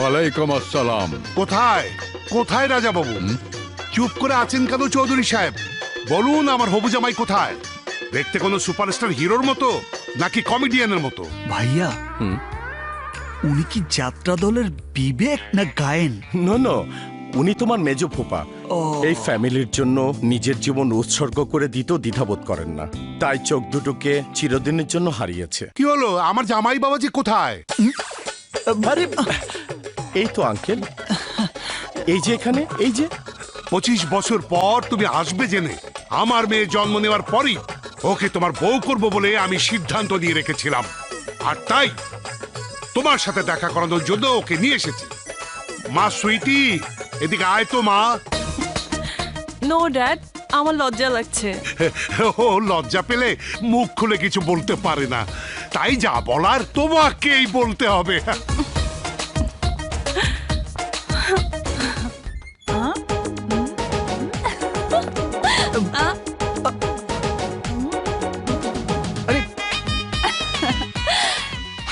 ওয়ালাইকুম আসসালাম। কোথায় কোথায় রাজা বাবু? চুপ করে আছেন কেন চৌধুরী সাহেব? বলুন আমার হবু জামাই কোথায়? দেখতে কোনো সুপারস্টার হিরোর মতো নাকি কমেডিয়ানের মতো? ভাইয়া, উনি কি যাত্রা দলের বিবেক না গায়েন? নো, উনি তোমার মেজ ফুপা। এই ফ্যামিলির জন্য নিজের জীবন উৎসর্গ করে দিতেও দ্বিধাবোধ করেন না, তাই চোখ দুটোকে চিরদিনের জন্য হারিয়েছে। কি হলো, আমার জামাই বাবাজি কোথায়? আরে এই তো আঙ্কেল, এই যে এখানে, এই যে। 25 বছর পর তুমি আসবে জেনে আমার মেয়ে জন্ম নেওয়ার পরই ওকে তোমার বউ করব বলে আমি সিদ্ধান্ত দিয়ে রেখেছিলাম, আর তাই তোমার সাথে দেখা করানোর জন্য ওকে নিয়ে এসেছি। মা সুইটি, এদিকে আয় তো মা। নো ড্যাড, আমার লজ্জা লাগছে। ও লজ্জা পেলে মুখ খুলে কিছু বলতে পারে না, তাই যা বলার তোমাকেই বলতে হবে।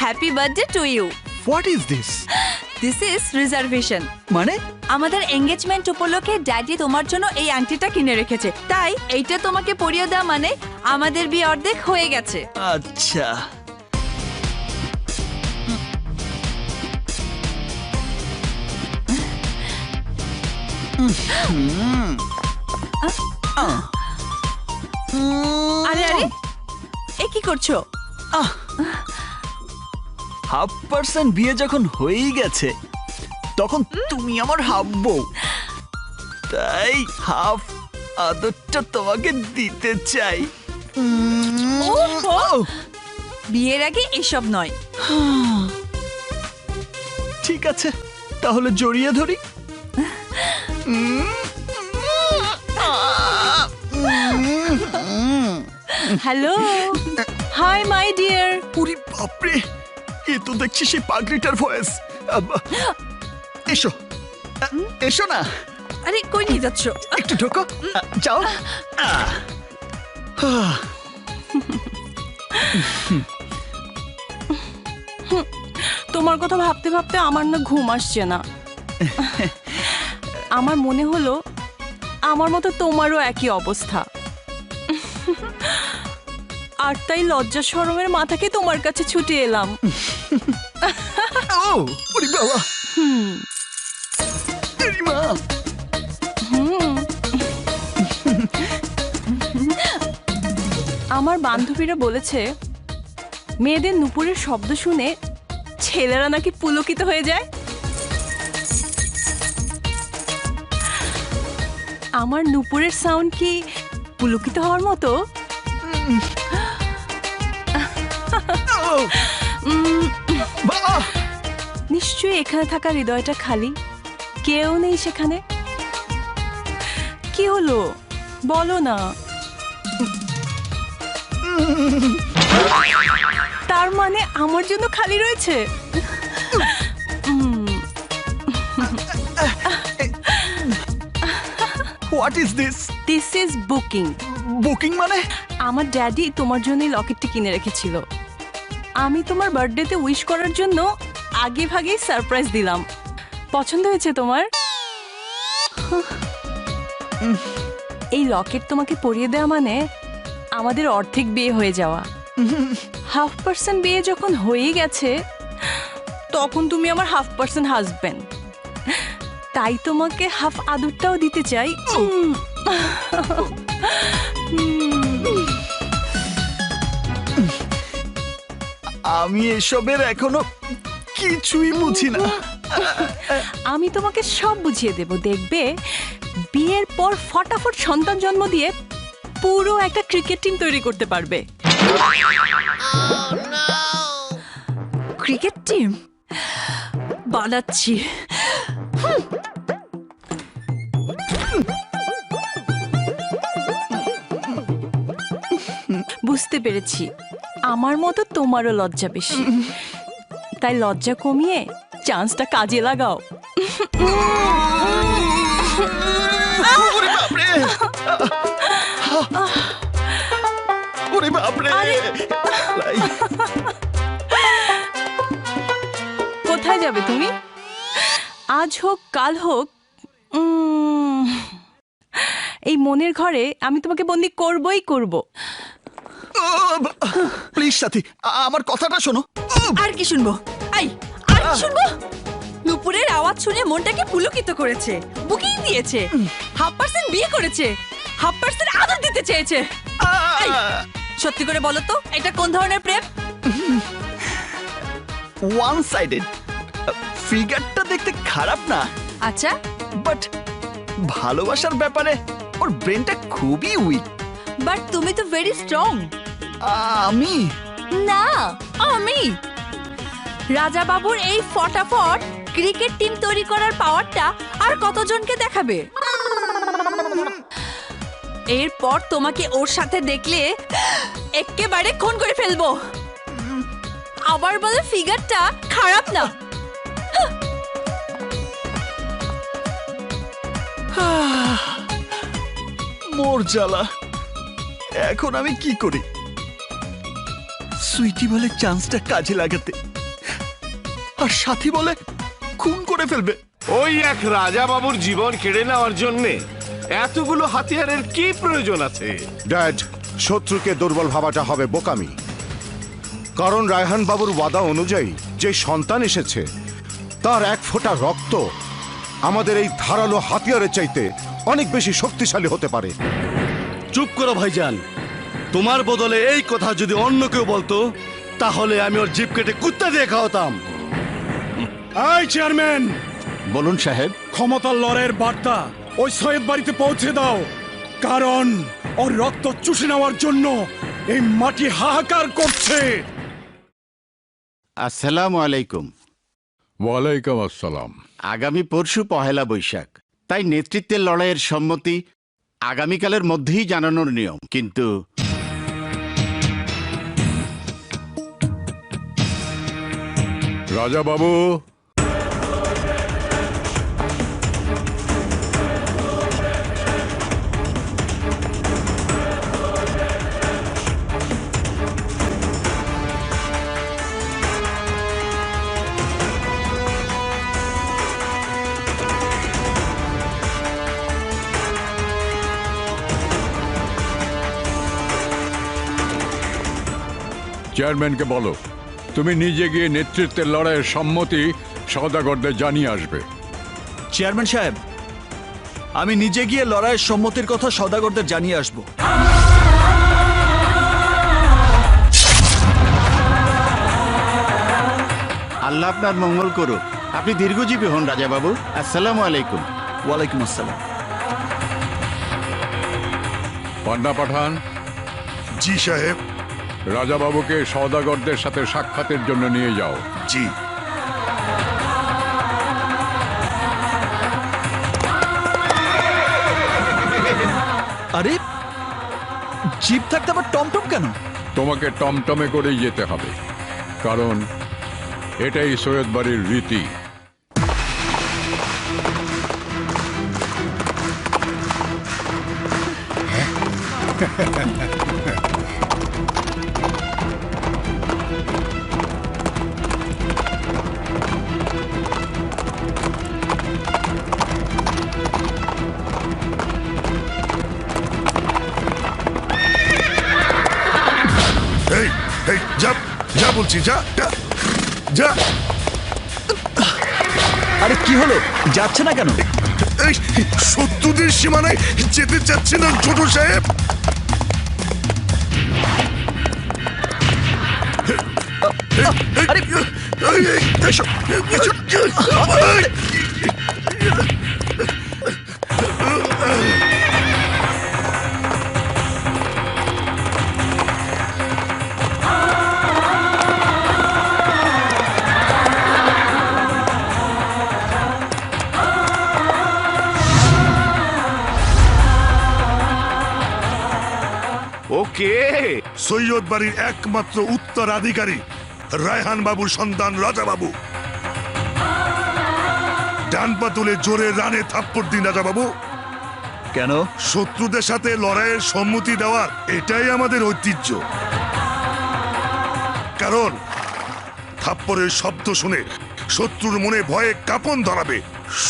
Happy birthday to you. What is this? This is reservation. মানে আমাদের এঙ্গেজমেন্ট উপলক্ষে ড্যাডি তোমার জন্য এই আংটিটা কিনে রেখেছে, তাই এইটা তোমাকে পরিয়ে দেওয়া মানে আমাদের বিয়ে অর্ধেক হয়ে গেছে। আচ্ছা, আরে আরে, এ কি করছো? 1/2% বিয়ে যখন হয়েই গেছে তখন তুমি আমার হাফ বউ, তাই হাফ আদরটা তোমাকে দিতে চাই। বিয়ের আগে এসব নয়। ঠিক আছে, তাহলে জড়িয়ে ধরি। Hello, hi my dear. Puri বাপরে, এ তো দেখছি সেই পাগড়িটার ভয়েস। এসো এসো না, আরে কই নিয়ে যাচ্ছ? একটু ঢোকো, যাও। তোমার কথা ভাবতে ভাবতে আমার না ঘুম আসছে না। আমার মনে হলো আমার মতো তোমারও একই অবস্থা, আর তাই লজ্জা শরমের মাথাকে তোমার কাছে ছুটে এলাম। ও ওরে বাবা, এরি মা। আমার বান্ধবীরা বলেছে মেয়েদের নুপুরের শব্দ শুনে ছেলেরা নাকি পুলকিত হয়ে যায়। আমার নুপুরের সাউন্ড কি পুলকিত হওয়ার মতো? নিশ্চয়ই এখানে থাকা হৃদয়টা খালি, কেউ নেই সেখানে। কি হলো বলো না? তার মানে আমার জন্য খালি রয়েছে? What is this? This is booking. Booking মানে? আমার ড্যাডি তোমার জন্য লকেটটি কিনে রেখেছিল। আমি তোমার বার্থডেতে উইশ করার জন্য আগে ভাগেই সারপ্রাইজ দিলাম। পছন্দ হয়েছে তোমার? এই লকেট তোমাকে পরিয়ে দেওয়া মানে আমাদের অর্ধেক বিয়ে হয়ে যাওয়া। 1/2% বিয়ে যখন হয়ে গেছে তখন তুমি আমার 1/2% হাজবেন্ড, তাই তোমাকে হাফ আদরটাও দিতে চাই। আমি এসবের এখনো কিছুই বুঝি না। আমি তোমাকে সব বুঝিয়ে দেব, দেখবে বিয়ের পর ফটাফট সন্তান জন্ম দিয়ে পুরো একটা ক্রিকেট টিম তৈরি করতে পারবে। ক্রিকেট টিম বানাচ্ছি। বুঝতে পেরেছি আমার মতো তোমারও লজ্জা বেশি, তাই লজ্জা কমিয়ে চান্সটা কাজে লাগাও। ওরে বাপরে, ওরে বাপরে। কোথায় যাবে তুমি? আজ হোক কাল হোক এই মনের ঘরে আমি তোমাকে বন্দি করবই করব। প্লিজ সাথী, আমার কথাটা শোনো। আর কি শুনবো? আই, আর কি শুনবো? নুপুরের আওয়াজ শুনে মনটাকে পুলকিত করেছে, বুকিং দিয়েছে, 1/2% বিয়ে করেছে, 1/2% আদর দিতে চেয়েছে। এই, সত্যি করে বলো তো, এটা কোন ধরনের প্রেম? One sided. ফিগারটা দেখতে খারাপ না, আচ্ছা, বাট ভালোবাসার ব্যাপারে ওর ব্রেনটা খুবই উইক। বাট তুমি তো ভেরি স্ট্রং। আমি না, আমি রাজা বাবুর এই ফটাফট ক্রিকেট টিম তৈরি করার পাওয়ারটা আর কতজনকে দেখাবে? এরপর তোমাকে ওর সাথে দেখলে একেবারে খুন করে ফেলবো। আবার বলে ফিগারটা খারাপ না। মোর জ্বালা, এখন আমি কি করি? সুইটি বলে চান্সটা কাজে লাগাতে, আর সাথী বলে খুন করে ফেলবে। ওই এক রাজা বাবুর জীবন কেড়ে নেওয়ার জন্যে এতগুলো হাতিয়ারের কি প্রয়োজন আছে? ড্যাড, শত্রুকে দুর্বল ভাবাটা হবে বোকামি। কারণ রায়হান বাবুর ওয়াদা অনুযায়ী যে সন্তান এসেছে তার এক ফোঁটা রক্ত আমাদের এই ধারালো হাতিয়ারের চাইতে অনেক বেশি শক্তিশালী হতে পারে। চুপ করো ভাইজান, তোমার বদলে এই কথা যদি অন্য কেউ বলতো তাহলে আমি ওর জিপ কেটে কুত্তা দিয়ে খাওয়াতাম। এই চেয়ারম্যান, বলুন সাহেব। ক্ষমতার লড়াইয়ের বার্তা ওই সৈয়দ বাড়িতে পৌঁছে দাও, কারণ ওর রক্ত চুষে নেওয়ার জন্য এই মাটি হাহাকার করছে। আসসালামু আলাইকুম। ওয়ালাইকুম আসসালাম। আগামী পরশু পহেলা বৈশাখ, তাই নেতৃত্বের লড়াইয়ের সম্মতি আগামীকালের মধ্যেই জানানোর নিয়ম, কিন্তু রাজা বাবু, চেয়ারম্যানকে বলো তুমি নিজে গিয়ে নেতৃত্বের লড়াইয়ের সম্মতি সওদাগরদের জানিয়ে আসবে। চেয়ারম্যান সাহেব, আমি নিজে গিয়ে লড়াইয়ের সম্মতির কথা সওদাগরদের জানিয়ে আসবো। আল্লাহ আপনার মঙ্গল করুক। আপনি দীর্ঘজীবী হন রাজা বাবু। আসসালামু আলাইকুম। ওয়ালাইকুম আসসালাম। পান্না পাঠান। জি সাহেব। রাজা বাবুকে সওদাগরদের সাথে সাক্ষাতের জন্য নিয়ে যাও। জি। আরে, জিপ থাকতে আবার টমটম কেন? তোমাকে টমটমে করেই যেতে হবে, কারণ এটাই সৈয়দ বাড়ির রীতি। এই এই যা যা বলছি, যা যা। আরে কি হলো, যাচ্ছে না কেন? এই শত্রুদের সীমানায় যেতে চাচ্ছে না ছোট সাহেব। আরে ওকে, সৈয়দ বাড়ির একমাত্র উত্তরাধিকারী রায়হান বাবুর সন্তান রাজা বাবু। ডান পা তুলে জোরে রানে থাপ্পড় দিন রাজা বাবু। কেন? শত্রুদের সাথে লড়াইয়ের সম্মতি দেওয়ার এটাই আমাদের ঐতিহ্য। কারণ থাপ্পড়ের শব্দ শুনে শত্রুর মনে ভয়ে কাঁপন ধরাবে।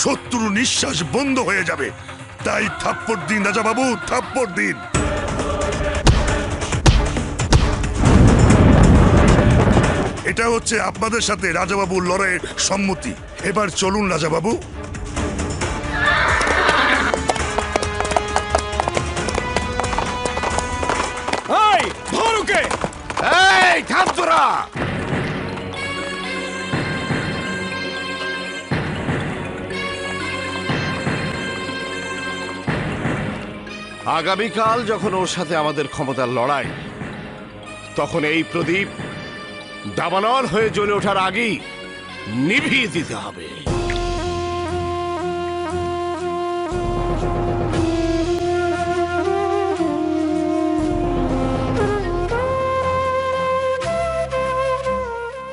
শত্রু নিঃশ্বাস বন্ধ হয়ে যাবে। তাই থাপ্পড় দিন রাজা বাবু, থাপ্পড় দিন। এটা হচ্ছে আপনাদের সাথে রাজাবাবুর লড়াইয়ের সম্মতি। এবার চলুন রাজাবাবু। এই ধর ওকে। এই থাম তোরা। আগামীকাল যখন ওর সাথে আমাদের ক্ষমতার লড়াই, তখন এই প্রদীপ দাবানল হয়ে জ্বলে ওঠার আগেই নিভিয়ে দিতে হবে।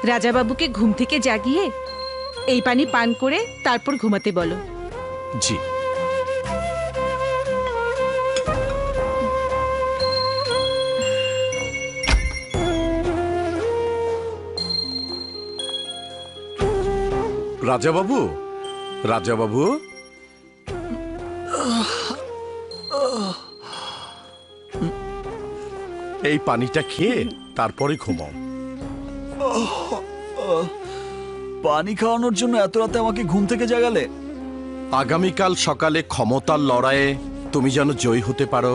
রাজাবাবুকে ঘুম থেকে জাগিয়ে এই পানি পান করে তারপর ঘুমাতে বলো। জি। রাজাবাবু, রাজাবাবু, এই পানিটা খেয়ে তারপরে ঘুমাও। পানি খাওয়ানোর জন্য এত রাতে আমাকে ঘুম থেকে জাগালে? আগামীকাল সকালে ক্ষমতার লড়াইয়ে তুমি যেন জয়ী হতে পারো,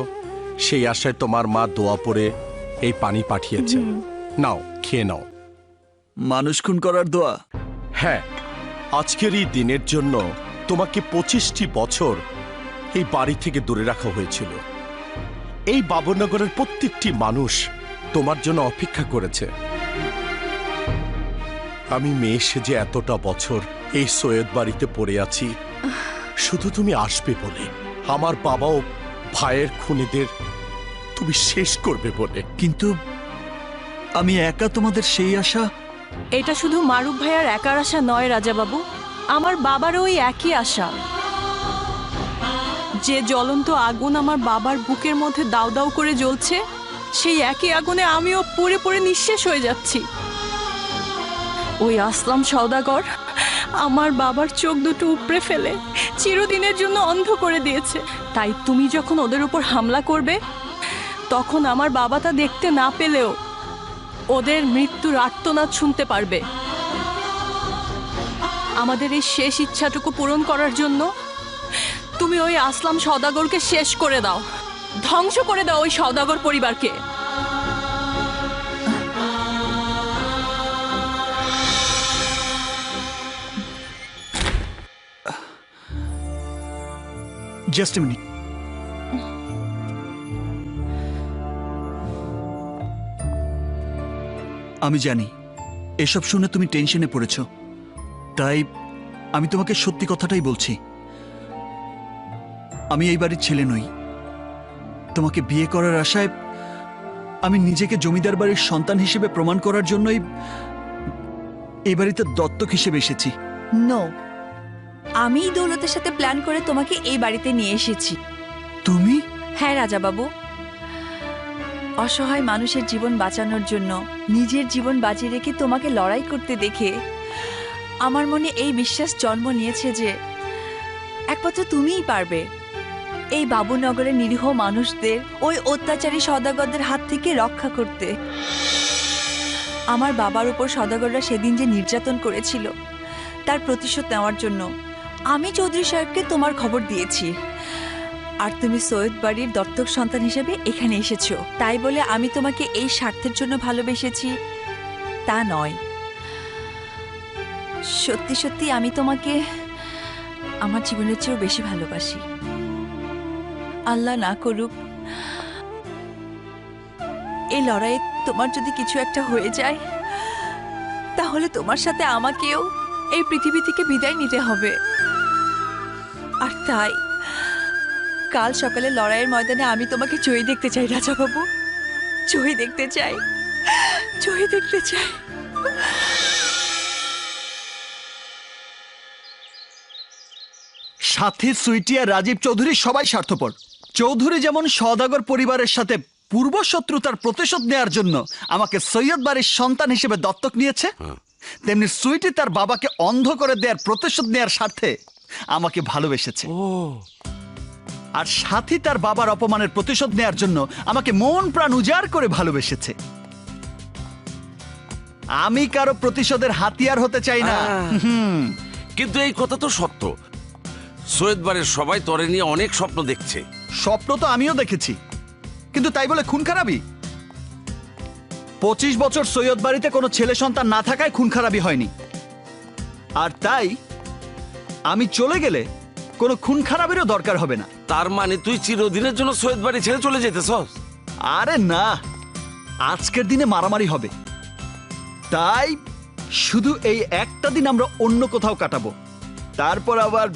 সেই আশায় তোমার মা দোয়া পড়ে এই পানি পাঠিয়েছে। নাও, খেয়ে নাও। মানুষ খুন করার দোয়া? হ্যাঁ, আজকের এই দিনের জন্য তোমাকে 25টি বছর এই বাড়ি থেকে দূরে রাখা হয়েছিল। এই বাবরনগরের প্রত্যেকটি মানুষ তোমার জন্য অপেক্ষা করেছে। আমি মেয়ে সেজে এতটা বছর এই সৈয়দ বাড়িতে পড়ে আছি শুধু তুমি আসবে বলে, আমার বাবা ও ভাইয়ের খুনিদের তুমি শেষ করবে বলে। কিন্তু আমি একা তোমাদের সেই আশা? এটা শুধু মারুফ ভাইয়ার একার আশা নয় রাজাবাবু, আমার বাবারও ওই একই আশা। যে জ্বলন্ত আগুন আমার বাবার বুকের মধ্যে দাউ দাউ করে জ্বলছে, সেই একই আগুনে আমিও পুড়ে পুড়ে নিঃশেষ হয়ে যাচ্ছি। ওই আসলাম সওদাগর আমার বাবার চোখ দুটো উপড়ে ফেলে চিরদিনের জন্য অন্ধ করে দিয়েছে। তাই তুমি যখন ওদের উপর হামলা করবে, তখন আমার বাবা তা দেখতে না পেলেও ওদের মৃত্যুর আর্তনাদ শুনতে পারবে। আমাদের এই শেষ ইচ্ছাটুকু পূরণ করার জন্য তুমি ওই আসলাম সওদাগরকে শেষ করে দাও, ধ্বংস করে দাও ওই সওদাগর পরিবারকে। Just a minute. আমি জানি এসব শুনে তুমি টেনশনে পড়েছ, তাই আমি তোমাকে সত্যি কথাটাই বলছি। আমি এই বাড়ির ছেলে নই। তোমাকে বিয়ে করার আশায় আমি নিজেকে জমিদার বাড়ির সন্তান হিসেবে প্রমাণ করার জন্যই এই বাড়িতে দত্তক হিসেবে এসেছি। নো, আমি দৌলতের সাথে প্ল্যান করে তোমাকে এই বাড়িতে নিয়ে এসেছি। তুমি? হ্যাঁ রাজাবাবু, অসহায় মানুষের জীবন বাঁচানোর জন্য নিজের জীবন বাঁচিয়ে রেখে তোমাকে লড়াই করতে দেখে আমার মনে এই বিশ্বাস জন্ম নিয়েছে যে একমাত্র তুমিই পারবে এই বাবুনগরের নিরীহ মানুষদের ওই অত্যাচারী সওদাগরদের হাত থেকে রক্ষা করতে। আমার বাবার উপর সওদাগররা সেদিন যে নির্যাতন করেছিল, তার প্রতিশোধ নেওয়ার জন্য আমি চৌধুরী সাহেবকে তোমার খবর দিয়েছি। আর তুমি সৈয়দ বাড়ির দত্তক সন্তান হিসেবে এখানে এসেছো, তাই বলে আমি তোমাকে এই স্বার্থের জন্য ভালোবেসেছি তা নয়। সত্যি সত্যি আমি তোমাকে আমার জীবনের চেয়েও বেশি ভালোবাসি। আল্লাহ না করুক এই লড়াইয়ে তোমার যদি কিছু একটা হয়ে যায়, তাহলে তোমার সাথে আমাকেও এই পৃথিবী থেকে বিদায় নিতে হবে। আর তাই কাল সকালে লড়াইয়ের ময়দানে আমি তোমাকে জয়ী দেখতে চাই রাজাবাবু, জয়ী দেখতে চাই, জয়ী দেখতে চাই। সাথে সুইটি আর রাজীব চৌধুরী সবাই স্বার্থপর। চৌধুরী যেমন সওদাগর পরিবারের সাথে পূর্ব শত্রুতার প্রতিশোধ নেয়ার জন্য আমাকে সৈয়দ বাড়ির সন্তান হিসেবে দত্তক নিয়েছে, তেমনি সুইটি তার বাবাকে অন্ধ করে দেওয়ার প্রতিশোধ নেয়ার স্বার্থে আমাকে ভালোবেসেছে। আর সাথী তার বাবার অপমানের প্রতিশোধ নেয়ার জন্য আমাকে মন প্রাণ উজাড় করে ভালোবেসেছে। আমি কারো প্রতিশোধের হাতিয়ার হতে চাই না। কিন্তু এই কথা তো সত্য, সৈয়দ বাড়ির সবাই তরে নিয়ে অনেক স্বপ্ন দেখছে। স্বপ্ন তো আমিও দেখেছি, কিন্তু তাই বলে খুন খারাপি? 25 বছর সৈয়দ বাড়িতে কোনো ছেলে সন্তান না থাকায় খুন খারাপি হয়নি। আর তাই আমি চলে গেলে কোনো খুন খারাপেরও দরকার হবে না। তার মানে তুই চিরদিনের জন্য সৈয়দ বাড়ি ছেড়ে চলে যেতেছস? আরে না, আজকের দিনে মারামারি হবে, তাই শুধু এই একটা দিন আমরা অন্য কোথাও কাটাবো, তারপর আবার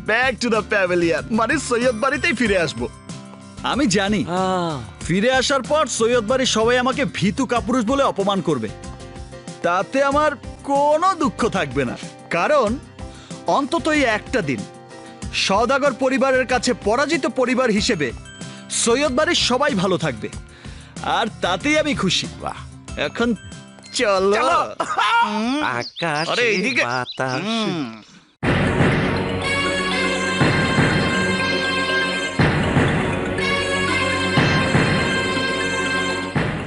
ব্যাক টু দ্য প্যাভিলিয়ন, মানে সৈয়দ বাড়িতেই ফিরে আসবো। আমি জানি ফিরে আসার পর সৈয়দ বাড়ির সবাই আমাকে ভীতু কাপুরুষ বলে অপমান করবে, তাতে আমার কোনো দুঃখ থাকবে না, কারণ অন্তত এই একটা দিন সওদাগর পরিবারের কাছে পরাজিত পরিবার হিসেবে সৈয়দ বাড়ির সবাই ভালো থাকবে, আর তাতেই আমি খুশি। এখন চলো। আকাশ, আরে এইদিকে। বাতাস।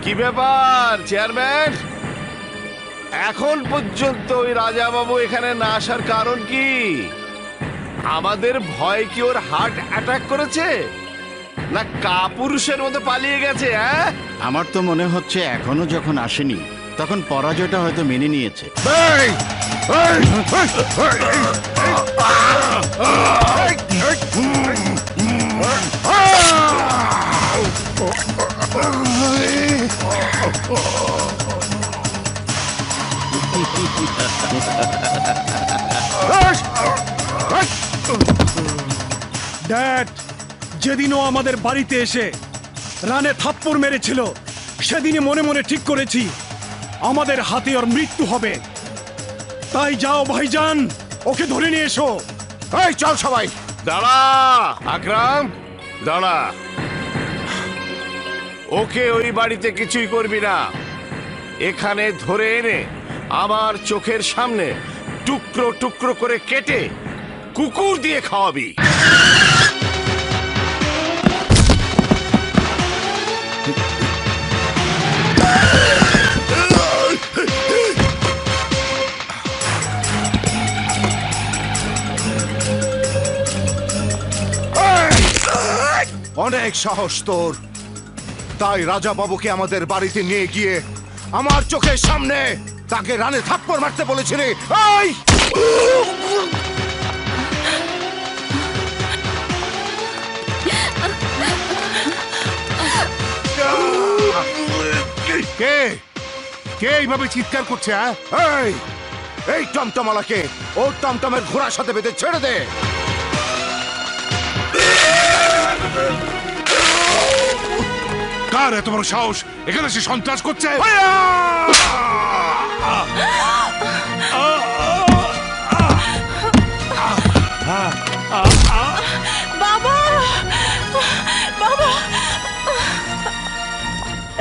কি ব্যাপার চেয়ারম্যান, এখন পর্যন্ত ওই রাজা বাবু এখানে না আসার কারণ কি? আমাদের ভয় কি ওর হার্ট অ্যাটাক করেছে, না কাপুরুষের মতো পালিয়ে গেছে? আমার তো মনে হচ্ছে এখনো যখন আসেনি তখন পরাজয়টা হয়তো মেনে নিয়েছে। ড্যাড, যেদিনও আমাদের বাড়িতে এসে রানে থাপ্পড় মেরেছিল, সেদিনই মনে মনে ঠিক করেছি আমাদের হাতে ওর মৃত্যু হবে। তাই যাও ভাইজান, ওকে ধরে নিয়ে এসো। এই চল সবাই। দাঁড়া আকরাম, দাঁড়া। ওকে ওই বাড়িতে কিছুই করবি না, এখানে ধরে এনে আমার চোখের সামনে টুকরো টুকরো করে কেটে কুকুর দিয়ে খাওয়াবি। অনেক সাহস তোর, তাই রাজা বাবুকে আমাদের বাড়িতে নিয়ে গিয়ে আমার চোখের সামনে তাকে রানে থাপ্পড় মারতে বলেছিলি। কে কে এইভাবে চিৎকার করছে? এই টমটমালাকে ওর টমটমের ঘোড়ার সাথে বেঁধে ছেড়ে দে। কার এত বড় সাহস এখানে সে সন্ত্রাস করছে? বাবা, বাবা,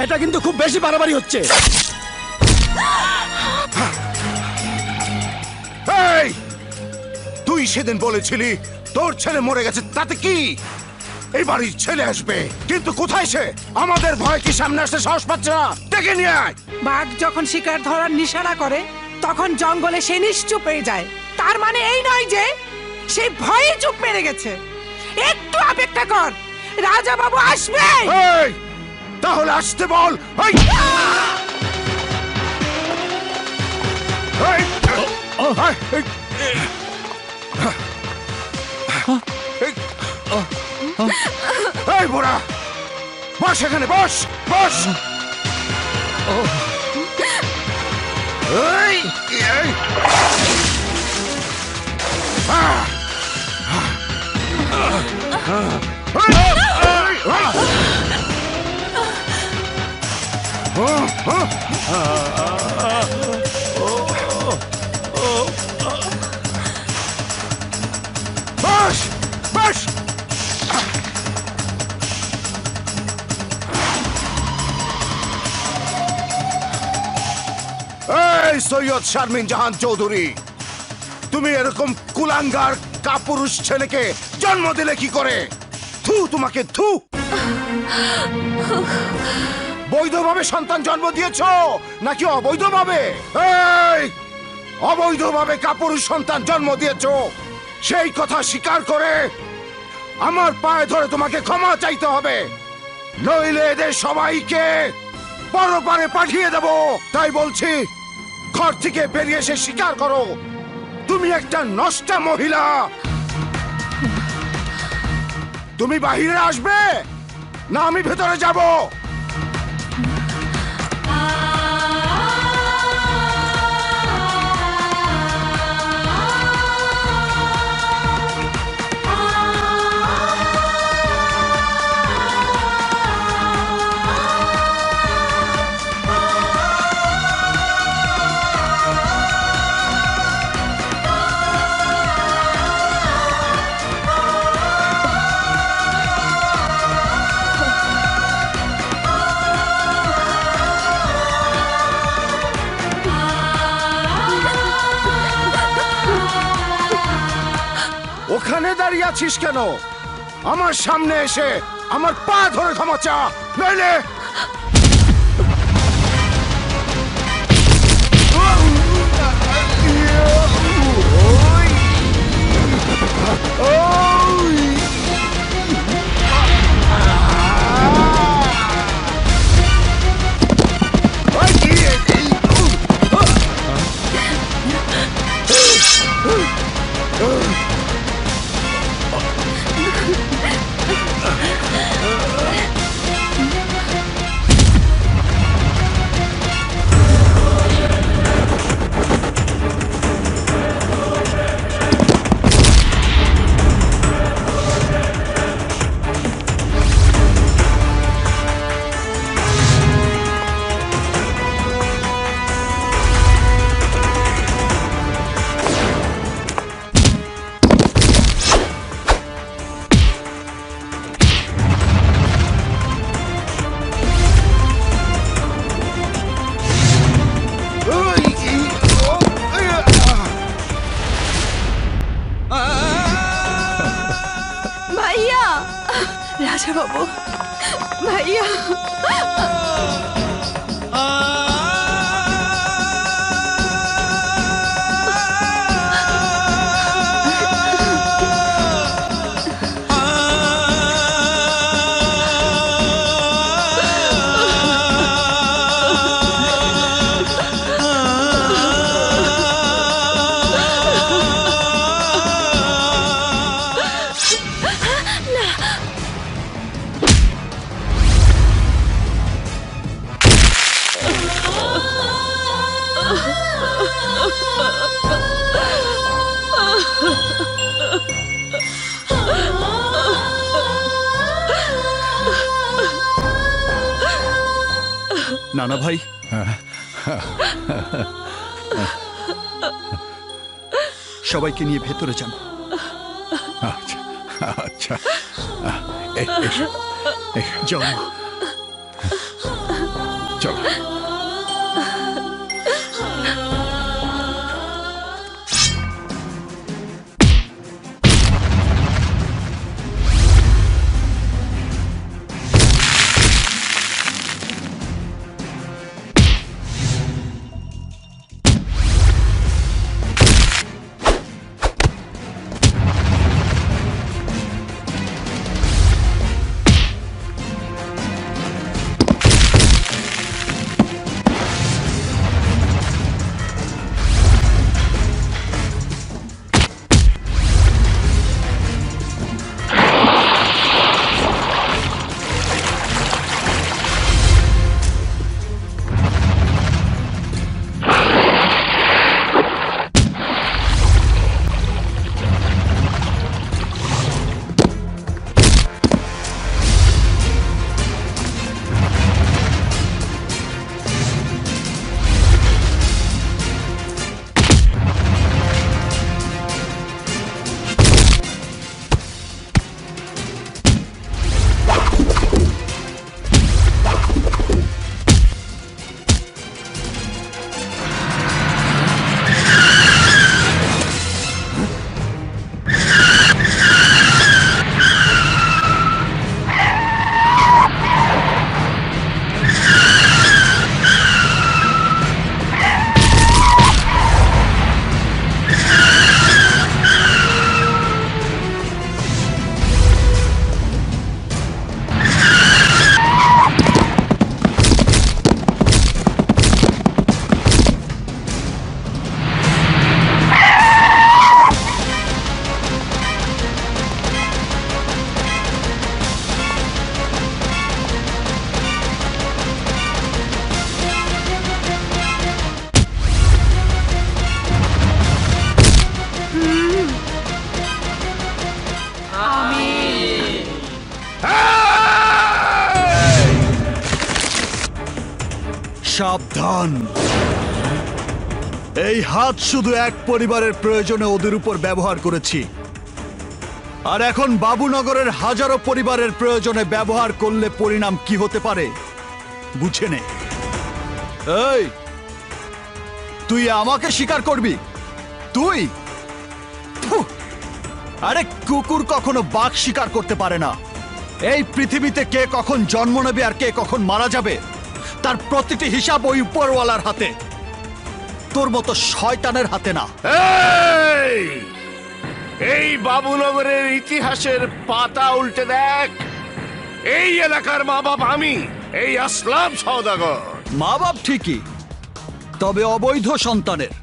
এটা কিন্তু খুব বেশি বাড়াবাড়ি হচ্ছে। এই, তুই সেদিন বলেছিলি তোর ছেলে মরে গেছে, তাতে কি? এই বাড়ির ছেলে আসবে, কিন্তু কোথায় সে? আমাদের ভয় কি সামনে আসতে সাহস পাচ্ছে না? ডেকে নিয়ে আয়। বাঘ যখন শিকার ধরার নিশানা করে তখন জঙ্গলে সে নিশ্চুপ হয়ে যায়, তার মানে এই নয় যে সেই ভয়ে চুপ মেরে গেছে। একটু অপেক্ষা কর, রাজা বাবু আসবে। এই, তাহলে আসতে বল। এই, এই বুড়া, বস এখানে, বস বস। এই, এই। বস বস। এই সৈয়দ শারমিন জাহান চৌধুরী, তুমি এরকম কুলাঙ্গার কাপুরুষ ছেলেকে জন্ম দিলে কি করে? থু তোমাকে, থু! বৈধভাবে সন্তান জন্ম দিয়েছো নাকি অবৈধভাবে? এই, অবৈধভাবে কাপুরুষ সন্তান জন্ম দিয়েছো, সেই কথা স্বীকার করে আমার পায়ে ধরে তোমাকে ক্ষমা চাইতে হবে, নইলে এদের সবাইকে পরপারে পাঠিয়ে দেব। তাই বলছি, ঘর থেকে বেরিয়ে এসে স্বীকার করো তুমি একটা নষ্টা মহিলা। তুমি বাহিরে আসবে না আমি ভেতরে যাব? ওখানে দাঁড়িয়ে আছিস কেন? আমার সামনে এসে আমার পা ধরে ক্ষমা চা, নইলে ভাইয়া, রাজা বাবু, ভাইয়া। নানা ভাই, সবাইকে নিয়ে ভেতরে যান। আচ্ছা আচ্ছা, যাও। চলো। সাবধান, এই হাত শুধু এক পরিবারের প্রয়োজনে ওদের উপর ব্যবহার করেছি, আর এখন বাবুনগরের হাজারো পরিবারের প্রয়োজনে ব্যবহার করলে পরিণাম কি হতে পারে বুঝে নে। এই, তুই আমাকে স্বীকার করবি? তুই? ফুহ! আরে কুকুর কখনো বাঘ শিকার করতে পারে না। এই পৃথিবীতে কে কখন জন্ম নেবে আর কে কখন মারা যাবে তার প্রতিটি হিসাব ওই উপরওয়ালার হাতে, তোর মতো শয়তানের হাতে না। এই বাবুনগরের ইতিহাসের পাতা উল্টে দেখ। এই এলাকার মা বাপ আমি, এই আসলাম সওদাগর। মা বাপ ঠিকই, তবে অবৈধ সন্তানের।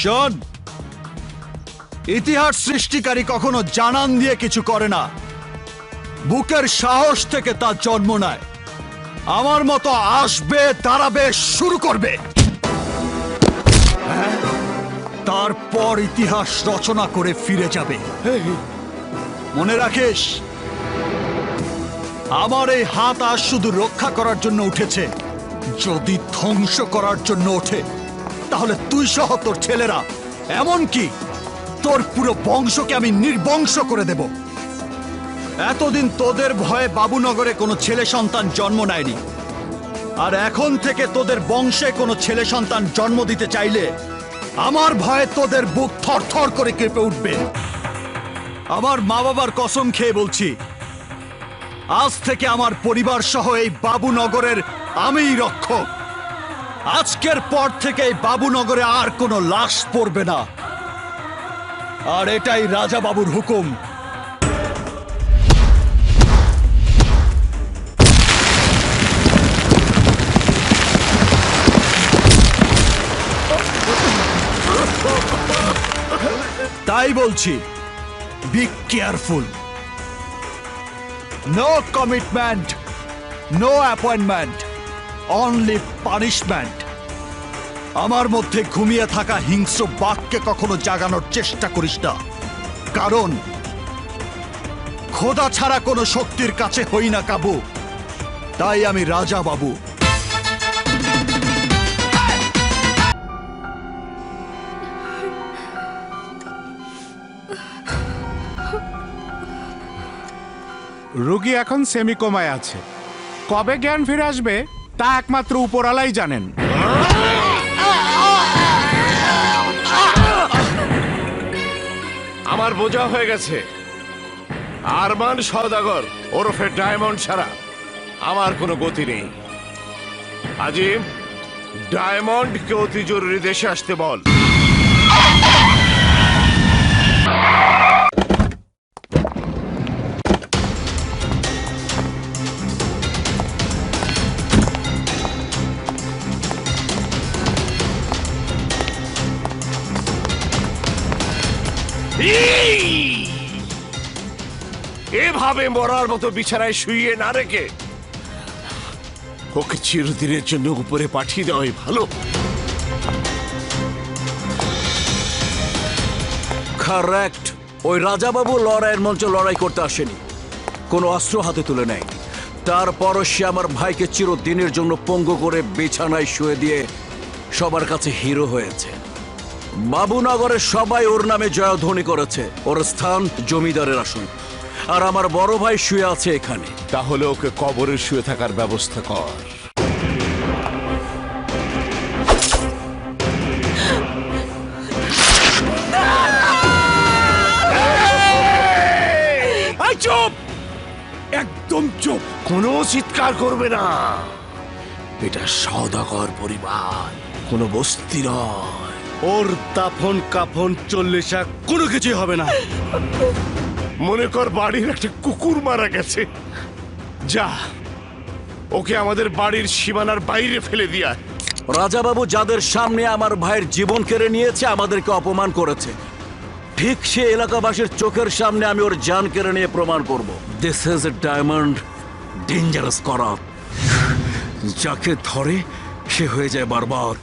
শোন, ইতিহাস সৃষ্টিকারী কখনো জানান দিয়ে কিছু করে না, বুকের সাহস থেকে তার জন্ম নেয়। আমার মতো আসবে, দাঁড়াবে, শুরু করবে, তারপর ইতিহাস রচনা করে ফিরে যাবে। মনে রাখিস, আমার এই হাত আজ শুধু রক্ষা করার জন্য উঠেছে। যদি ধ্বংস করার জন্য ওঠে তাহলে তুই সহ তোর ছেলেরা, এমনকি তোর পুরো বংশকে আমি নির্বংশ করে দেব। এতদিন তোদের ভয়ে বাবুনগরে কোনো ছেলে সন্তান জন্ম নেয়নি, আর এখন থেকে তোদের বংশে কোনো ছেলে সন্তান জন্ম দিতে চাইলে আমার ভয়ে তোদের বুক থরথর করে কেঁপে উঠবে। আমার মা বাবার কসম খেয়ে বলছি, আজ থেকে আমার পরিবার সহ এই বাবুনগরের আমিই রক্ষক। আজকের পর থেকে এই বাবুনগরে আর কোনো লাশ পড়বে না, আর এটাই রাজা বাবুর হুকুম। তাই বলছি, be careful. No commitment, no appointment, only punishment. আমার মধ্যে ঘুমিয়ে থাকা হিংস্র বাঘকে কখনো জাগানোর চেষ্টা করিস না, কারণ খোদা ছাড়া কোনো শক্তির কাছে হই না কাবু। তাই আমি রাজা বাবু। রোগী এখন সেমিকোমায় আছে, কবে জ্ঞান ফিরে আসবে তা একমাত্র উপরালাই জানেন। আমার বোঝা হয়ে গেছে, আরমান সওদাগর ওরফে ডায়মন্ড ছাড়া আমার কোনো গতি নেই। আজিম, ডায়মন্ডকে অতি জরুরি দেশে আসতে বল। এভাবে মরার মতো বিছানায় শুইয়ে না রেখে ওকে চিরদিনের জন্য উপরে পাঠিয়ে দেওয়াই ভালো। কারেক্ট। ওই রাজাবাবু লড়াইয়ের মঞ্চে লড়াই করতে আসেনি, কোনো অস্ত্র হাতে তুলে নেয়। তারপরও সে আমার ভাইকে চিরদিনের জন্য পঙ্গু করে বিছানায় শুয়ে দিয়ে সবার কাছে হিরো হয়েছে। বাবুনগরের সবাই ওর নামে জয়ধ্বনি করেছে। ওর স্থান জমিদারের আসন, আর আমার বড় ভাই শুয়ে আছে এখানে। তাহলে ওকে কবরে শুয়ে থাকার ব্যবস্থা কর। চুপ, একদম চুপ, কোনো চিৎকার করবে না। এটা সওদাগর পরিবার, কোনো বস্তি নয়। ওর দাফন কাফন চল্লিশা কোনো কিছুই হবে না। মনে কর বাড়ির একটা কুকুর মারা গেছে, যা ওকে আমাদের বাড়ির সীমানার বাইরে ফেলে দিয়া। রাজাবাবু যাদের সামনে আমার ভাইয়ের জীবন কেড়ে নিয়েছে, আমাদেরকে অপমান করেছে, ঠিক সে এলাকাবাসীর চোখের সামনে আমি ওর জান কেড়ে নিয়ে প্রমাণ করব। This is a diamond, dangerous করাপ। যাকে ধরে সে হয়ে যায় বারবার।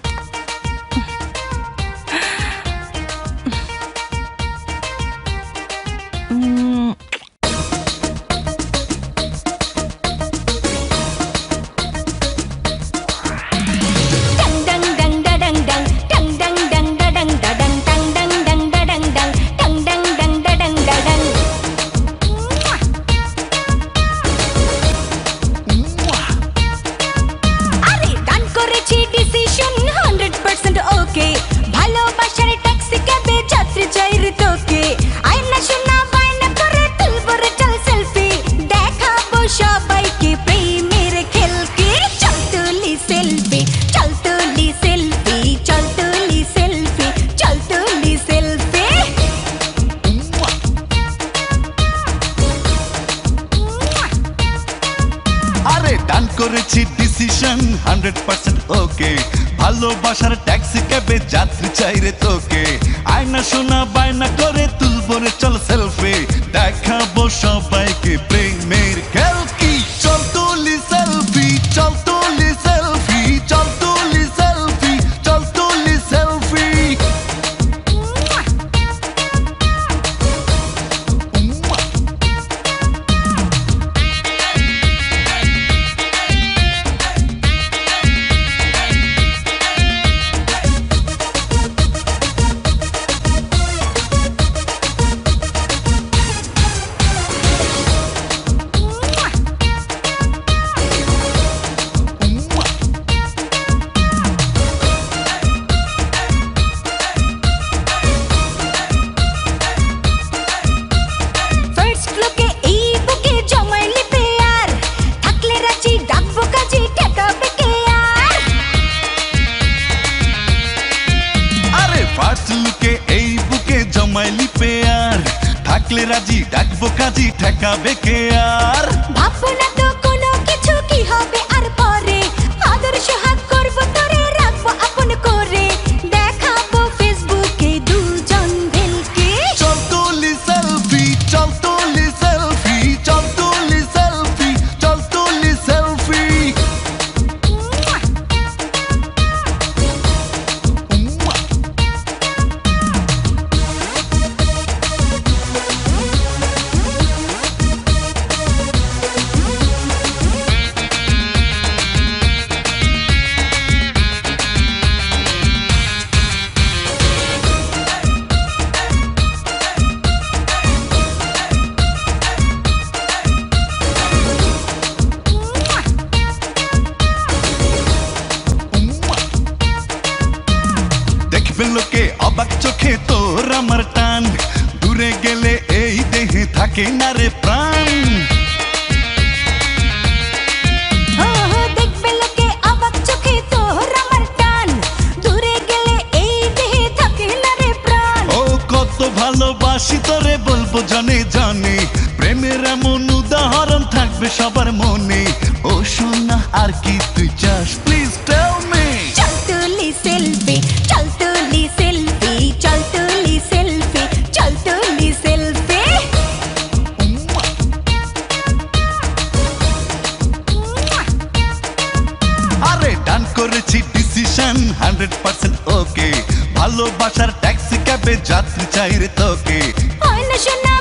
ডিসিশন 100% ওকে ভালোবাসার ট্যাক্সি ক্যাবে যাত্রী চাই রে তোকে আয়না সোনা বায়না করে তুলবো রে চল সেলফি দেখাবো সবাইকে প্রেমের খেল কি চল তুলি সেলফি চল তুলি সেলফি চল তুলি সেলফি চল তুলি সেলফি ফার্স্ট লোকে এই বুকে জমাইলি পেয়ার থাকলে রাজি ডাকবো কাজে ঠেকাবে কে আর আরে ফার্স্ট লুকে এই বুকে জমাইলি পেয়ার থাকলে রাজি ডাকবো কাজী ঠেকাবে কে আর ভাববো না তো কোনো কিছু কি হবে আর পরে আদর সোহাগ করবো তোরে রাখবো আপন করে দেখাবো ফেসবুকে দুজন ভেলকে চল তুলি সেলফি চল তুলি সেলফি চল তুলি সেলফি চল তুলি সেলফি দেখবে লোকে অবাক চোখে তোর আমার টান দূরে গেলে এই দেহে থাকে না রে প্রাণ দেখবে লোকে অবাক চোখে তোর আমার টান দূরে গেলে এই দেহে থাকে না রে প্রাণ ও কত ভালোবাসি তোরে বলবো জানে জানে প্রেমের এমন উদাহরণ থাকবে সবার মনে ও সোনা আর কি তুই চাস প্লিজ টেল মি চল তুলি সেলফি চল তুলি সেলফি চল তুলি সেলফি চল তুলি সেলফি আরে ডান করেছি ডিসিশন 100% ওকে ভালোবাসার ট্যাক্সি ক্যাবে যাত্রী চাই রে তোকে আয়না সোনা